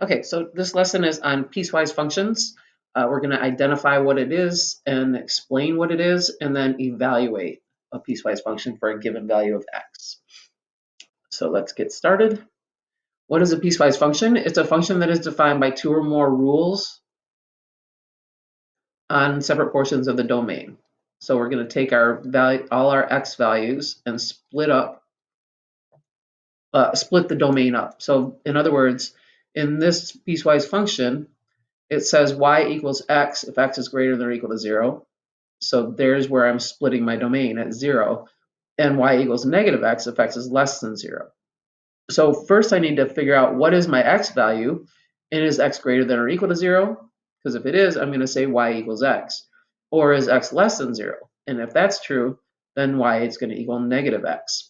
Okay, so this lesson is on piecewise functions. We're going to identify what it is and explain what it is, and then evaluate a piecewise function for a given value of x. So let's get started. What is a piecewise function? It's a function that is defined by two or more rules on separate portions of the domain. So we're going to take our value, all our x values, and split the domain up. So in other words, in this piecewise function, it says y equals x if x is greater than or equal to 0. So there's where I'm splitting my domain at 0. And y equals negative x if x is less than 0. So first I need to figure out what is my x value, and is x greater than or equal to 0? Because if it is, I'm going to say y equals x. Or is x less than 0? And if that's true, then y is going to equal negative x.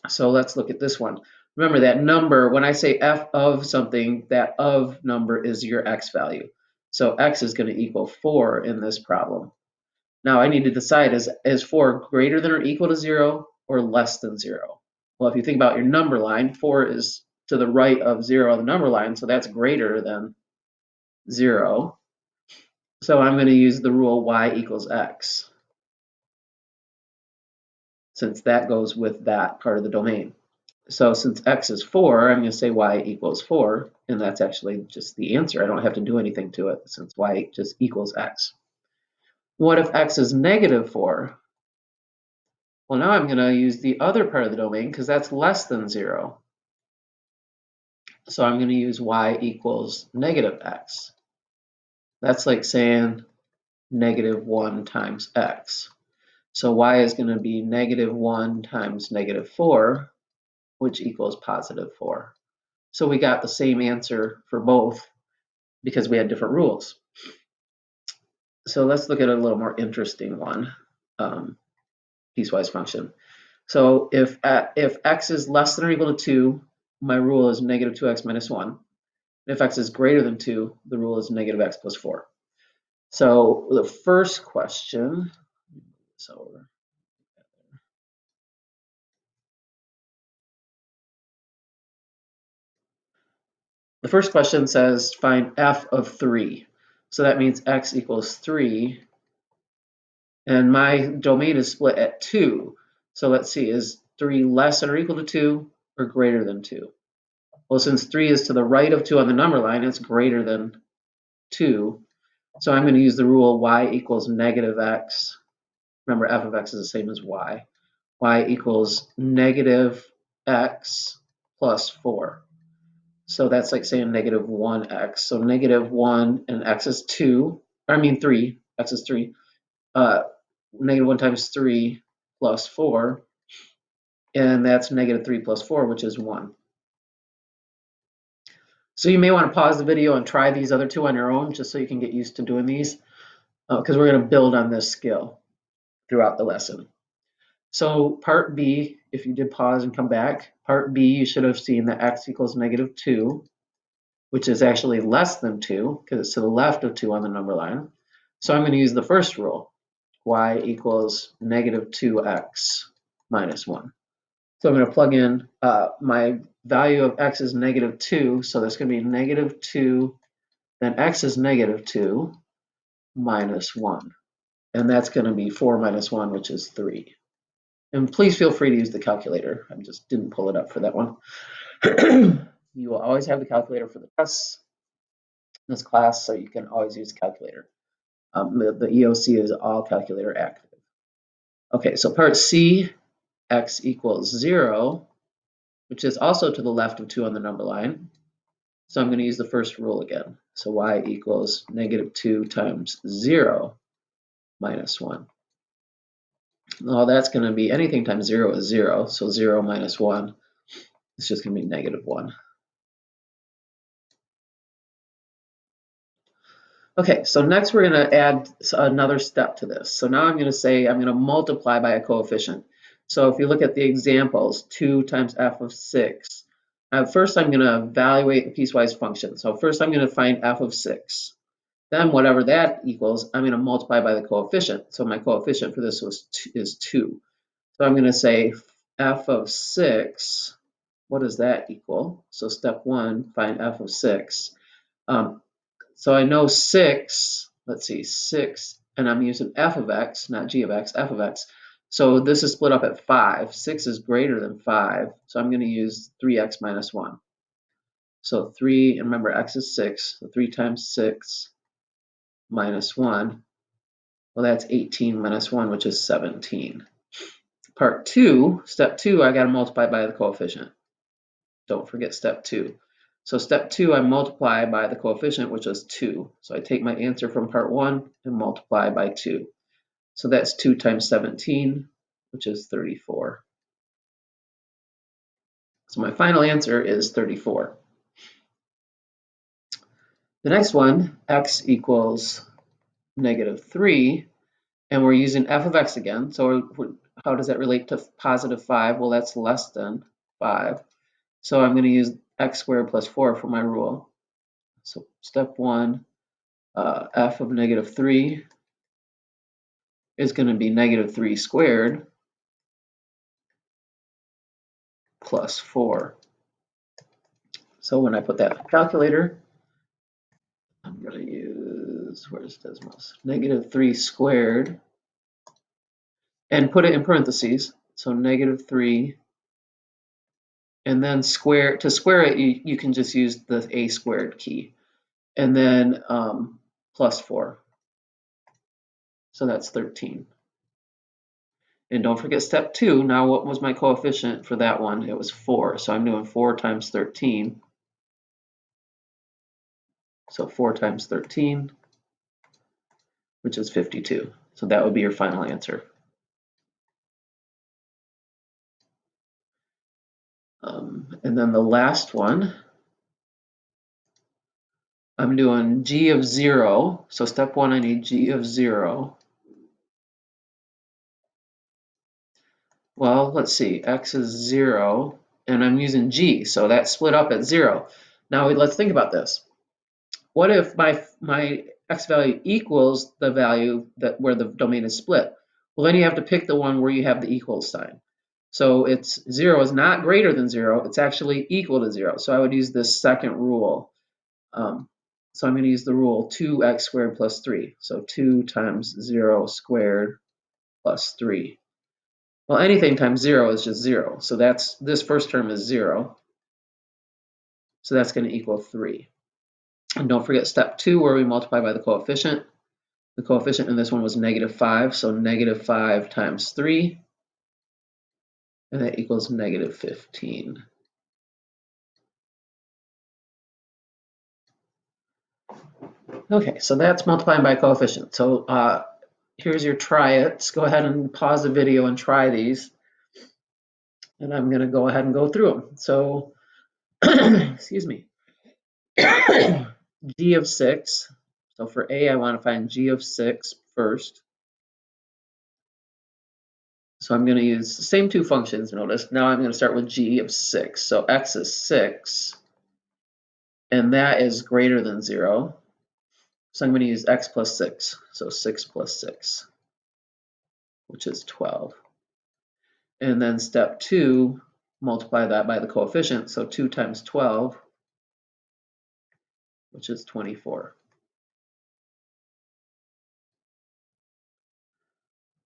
So let's look at this one. Remember that number, when I say f of something, that of number is your x value. So x is going to equal 4 in this problem. Now I need to decide, is 4 greater than or equal to 0 or less than 0? Well, if you think about your number line, 4 is to the right of 0 on the number line, so that's greater than 0. So I'm going to use the rule y equals x, since that goes with that part of the domain. So since x is 4, I'm going to say y equals 4, and that's actually just the answer. I don't have to do anything to it since y just equals x. What if x is negative 4? Well, now I'm going to use the other part of the domain because that's less than 0. So I'm going to use y equals negative x. That's like saying negative 1 times x. So y is going to be negative 1 times negative 4, which equals positive 4. So we got the same answer for both because we had different rules. So let's look at a little more interesting one, piecewise function. So if x is less than or equal to 2, my rule is negative 2x minus 1. If x is greater than 2, the rule is negative x plus 4. So the first question, the first question says find f of 3. So that means x equals 3. And my domain is split at 2. So let's see, is 3 less than or equal to 2 or greater than 2? Well, since 3 is to the right of 2 on the number line, it's greater than 2. So I'm going to use the rule y equals negative x. Remember, f of x is the same as y. Y equals negative x plus 4. So that's like saying negative 1x. So negative 1 and x is 2. I mean 3. X is 3. Negative 1 times 3 plus 4. And that's negative 3 plus 4, which is 1. So you may want to pause the video and try these other two on your own just so you can get used to doing these, because we're going to build on this skill throughout the lesson. So part B, if you did pause and come back, part B, you should have seen that x equals negative 2, which is actually less than 2 because it's to the left of 2 on the number line. So I'm going to use the first rule, y equals negative 2x minus 1. So I'm going to plug in my value of x is negative 2, so that's going to be negative 2, then x is negative 2 minus 1. And that's going to be 4 minus 1, which is 3. And please feel free to use the calculator. I just didn't pull it up for that one. You will always have the calculator for the tests in this class, so you can always use the calculator. The EOC is all calculator active. Okay, so part C, x equals 0, which is also to the left of 2 on the number line. So I'm going to use the first rule again. So y equals negative 2 times 0 minus 1. Well, that's going to be anything times 0 is 0. So 0 minus 1 is just going to be negative 1. Okay, so next we're going to add another step to this. So now I'm going to say I'm going to multiply by a coefficient. So if you look at the examples, 2 times f of 6. First I'm going to evaluate the piecewise function. So first I'm going to find f of 6. Then whatever that equals, I'm going to multiply by the coefficient. So my coefficient for this is 2. So I'm going to say f of 6 what does that equal? So step 1, find f of 6. So I know 6, let's see, 6, and I'm using f of x, not g of x, f of x. So this is split up at 5. 6 is greater than 5, so I'm going to use 3x minus 1. So 3, and remember x is 6, so 3 times 6 minus 1, well that's 18 minus 1, which is 17. Part 2, step 2, I got to multiply by the coefficient. Don't forget step 2. So step 2, I multiply by the coefficient, which is 2. So I take my answer from part 1 and multiply by 2. So that's 2 times 17, which is 34. So my final answer is 34. The next one, x equals negative 3, and we're using f of x again. So how does that relate to positive 5? Well, that's less than 5. So I'm going to use x squared plus 4 for my rule. So step 1, f of negative 3 is going to be negative 3 squared plus 4. So when I put that in the calculator, I'm going to use, where's Desmos? Negative 3 squared, and put it in parentheses. So negative 3, and then to square it, you can just use the a squared key. And then plus 4. So that's 13. And don't forget step 2. Now what was my coefficient for that one? It was 4. So I'm doing 4 times 13. So 4 times 13, which is 52. So that would be your final answer. And then the last one, I'm doing g of 0. So step 1, I need g of 0. Well, let's see, x is 0, and I'm using g, so that's split up at 0. Now let's think about this. What if my x value equals the value that where the domain is split? Well, then you have to pick the one where you have the equals sign. So it's 0 is not greater than 0, it's actually equal to 0. So I would use this second rule. So I'm going to use the rule 2x squared plus 3. So 2 times 0 squared plus 3. Well, anything times 0 is just 0. So this first term is 0. So that's going to equal 3. And don't forget step 2 where we multiply by the coefficient. The coefficient in this one was negative 5. So negative 5 times 3. And that equals negative 15. Okay, so that's multiplying by coefficient. So here's your try it. Go ahead and pause the video and try these. And I'm going to go ahead and go through them. So, excuse me. G of 6. So for A, I want to find G of 6 first. So I'm going to use the same two functions, notice. Now I'm going to start with G of 6. So X is 6. And that is greater than 0. So I'm going to use X plus 6. So 6 plus 6, which is 12. And then step 2, multiply that by the coefficient. So 2 times 12, which is 24.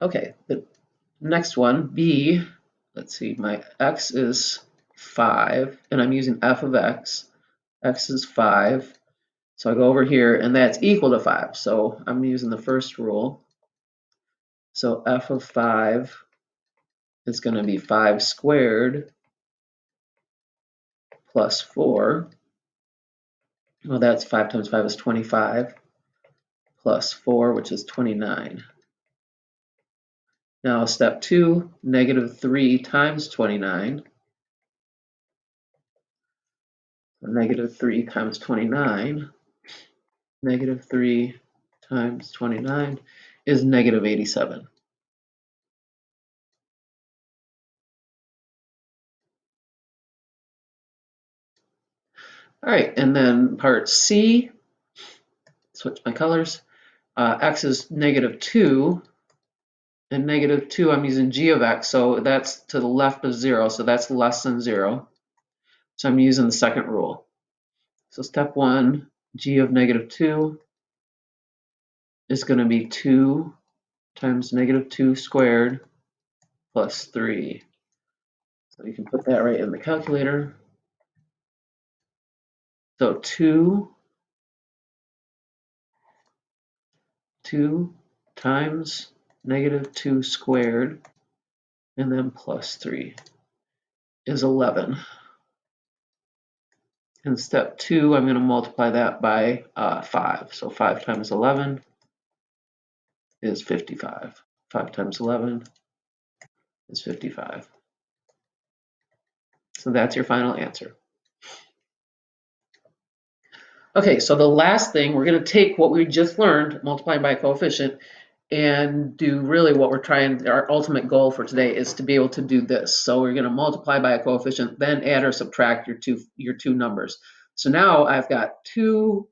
Okay, the next one, B, let's see, my X is 5, and I'm using f of x. X is 5. So I go over here, and that's equal to 5. So I'm using the first rule. So f of 5 is going to be 5 squared plus 4. Well, that's 5 times 5 is 25, plus 4, which is 29. Now step 2, negative 3 times 29. Negative 3 times 29. Negative 3 times 29 is negative 87. All right, and then part C, switch my colors. X is negative 2, and negative 2, I'm using g of x, so that's to the left of 0, so that's less than 0. So I'm using the second rule. So step 1, g of -2 is going to be 2 times -2 squared plus 3. So you can put that right in the calculator. So 2 times -2 squared and then plus 3 is 11. In step 2, I'm going to multiply that by 5. So 5 times 11 is 55. 5 times 11 is 55. So that's your final answer. Okay, so the last thing, we're going to take what we just learned, multiplying by a coefficient, and do really what we're trying, our ultimate goal for today is to be able to do this. So we're going to multiply by a coefficient, then add or subtract your two numbers. So now I've got two,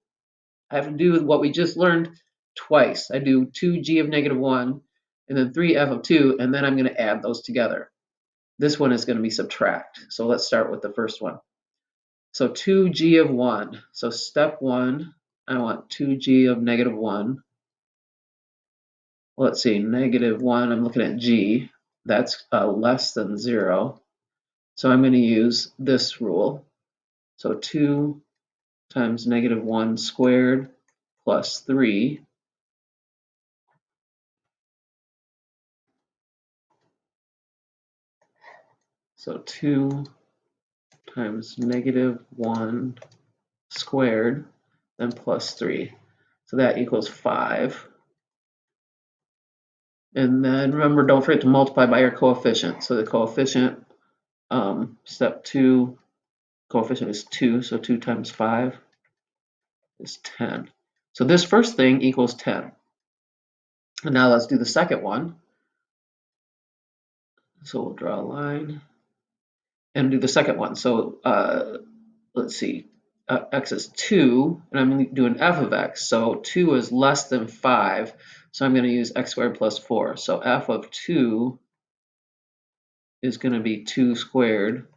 I have to do what we just learned twice. I do 2g of -1 and then 3f of 2, and then I'm going to add those together. This one is going to be subtract. So let's start with the first one. So 2g of 1. So step 1, I want 2g of -1. Let's see, -1, I'm looking at g. That's less than 0. So I'm going to use this rule. So 2 times -1 squared plus 3. So 2 times -1 squared, then plus 3. So that equals 5. And then remember, don't forget to multiply by your coefficient. So the coefficient, step 2, coefficient is 2, so 2 times 5 is 10. So this first thing equals 10. And now let's do the second one. So we'll draw a line and do the second one. So let's see, x is 2, and I'm doing f of x. So 2 is less than 5, so I'm going to use x squared plus 4. So f of 2 is going to be 2 squared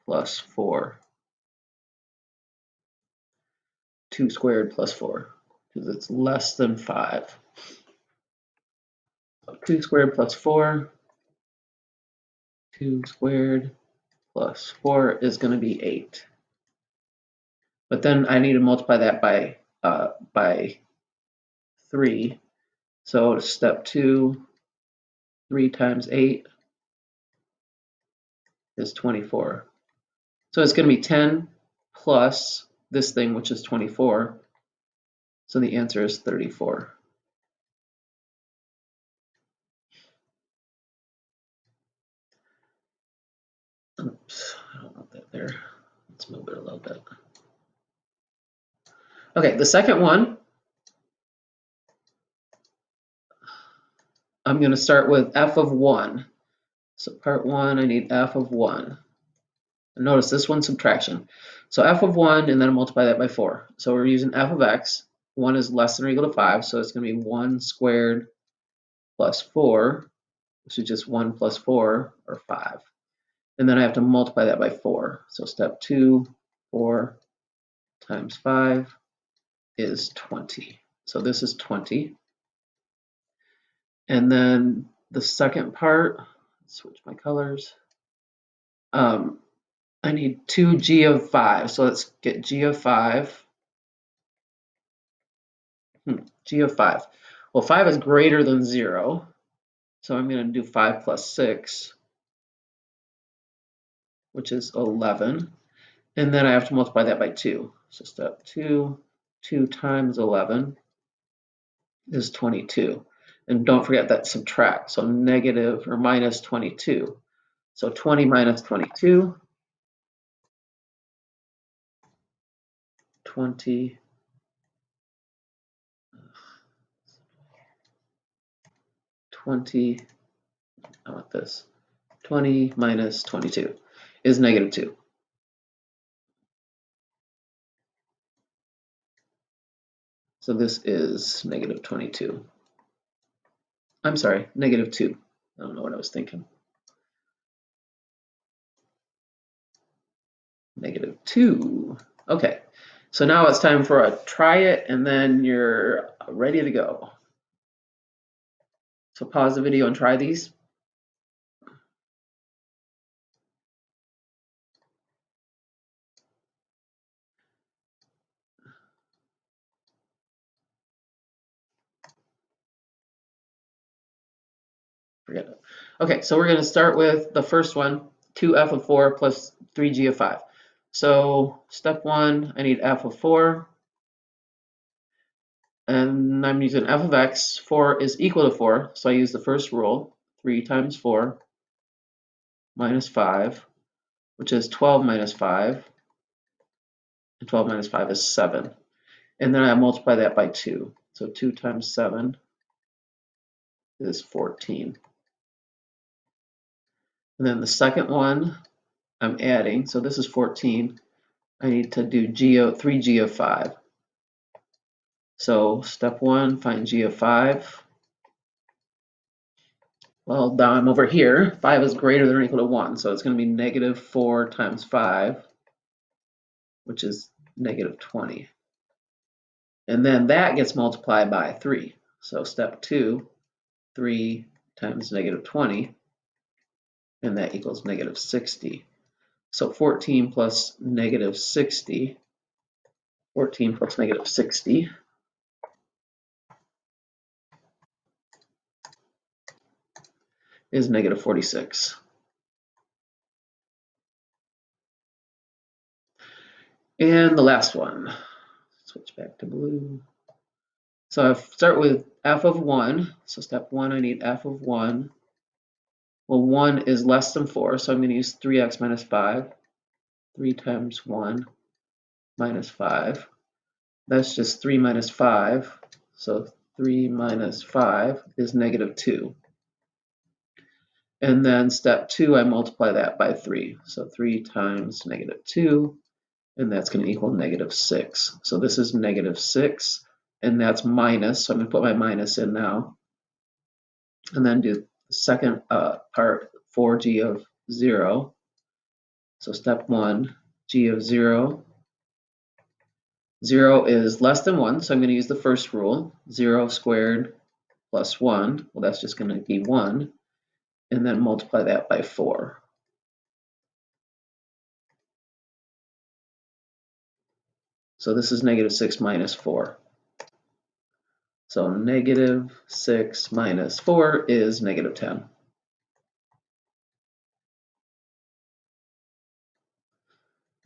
plus 4. 2 squared plus 4, because it's less than 5. So 2 squared plus 4, 2 squared plus 4 is going to be 8. But then I need to multiply that by 3. So step 2, 3 times 8 is 24. So it's going to be 10 plus this thing, which is 24. So the answer is 34. Oops, I don't want that there. Let's move it a little bit. Okay, the second one, I'm going to start with f of 1. So part 1, I need f of 1. And notice this one's subtraction. So f of 1, and then I multiply that by 4. So we're using f of x. 1 is less than or equal to 5, so it's going to be 1 squared plus 4, which is just 1 plus 4, or 5. And then I have to multiply that by 4. So step 2, 4 times 5 is 20. So this is 20. And then the second part, switch my colors. I need 2g of 5. So let's get g of 5. G of 5. Well, 5 is greater than 0. So I'm going to do 5 plus 6, which is 11. And then I have to multiply that by 2. So step 2, 2 times 11 is 22. And don't forget that subtract. So negative or minus 22. So 20 minus 22, 20, 20, I want this. 20 minus 22 is -2. So this is -22. I'm sorry, -2. I don't know what I was thinking. -2. Okay, so now it's time for a try it, and then you're ready to go. So pause the video and try these. Forget it. Okay, so we're going to start with the first one, 2f of 4 plus 3g of 5. So step 1, I need f of 4. And I'm using f of x. 4 is equal to 4, so I use the first rule. 3 times 4 minus 5, which is 12 minus 5. And 12 minus 5 is 7. And then I multiply that by 2. So 2 times 7 is 14. And then the second one I'm adding, so this is 14. I need to do 3g of 5. So step 1, find g of 5. Well, now I'm over here. 5 is greater than or equal to 1, so it's going to be -4 times 5, which is -20. And then that gets multiplied by 3. So step 2, 3 times -20, and that equals -60. So 14 plus -60, 14 plus -60 is -46. And the last one, switch back to blue. So I start with f of 1. So step 1, I need f of 1. Well, 1 is less than 4, so I'm going to use 3x minus 5. 3 times 1 minus 5. That's just 3 minus 5. So 3 minus 5 is -2. And then step 2, I multiply that by 3. So 3 times -2, and that's going to equal -6. So this is -6, and that's minus. So I'm going to put my minus in now. And then do the second part, 4g of 0. So step 1, g of 0. 0 is less than 1, so I'm going to use the first rule. 0 squared plus 1, well, that's just going to be 1. And then multiply that by 4. So this is -6 minus 4. So -6 minus 4 is -10.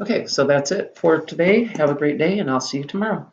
Okay, so that's it for today. Have a great day, and I'll see you tomorrow.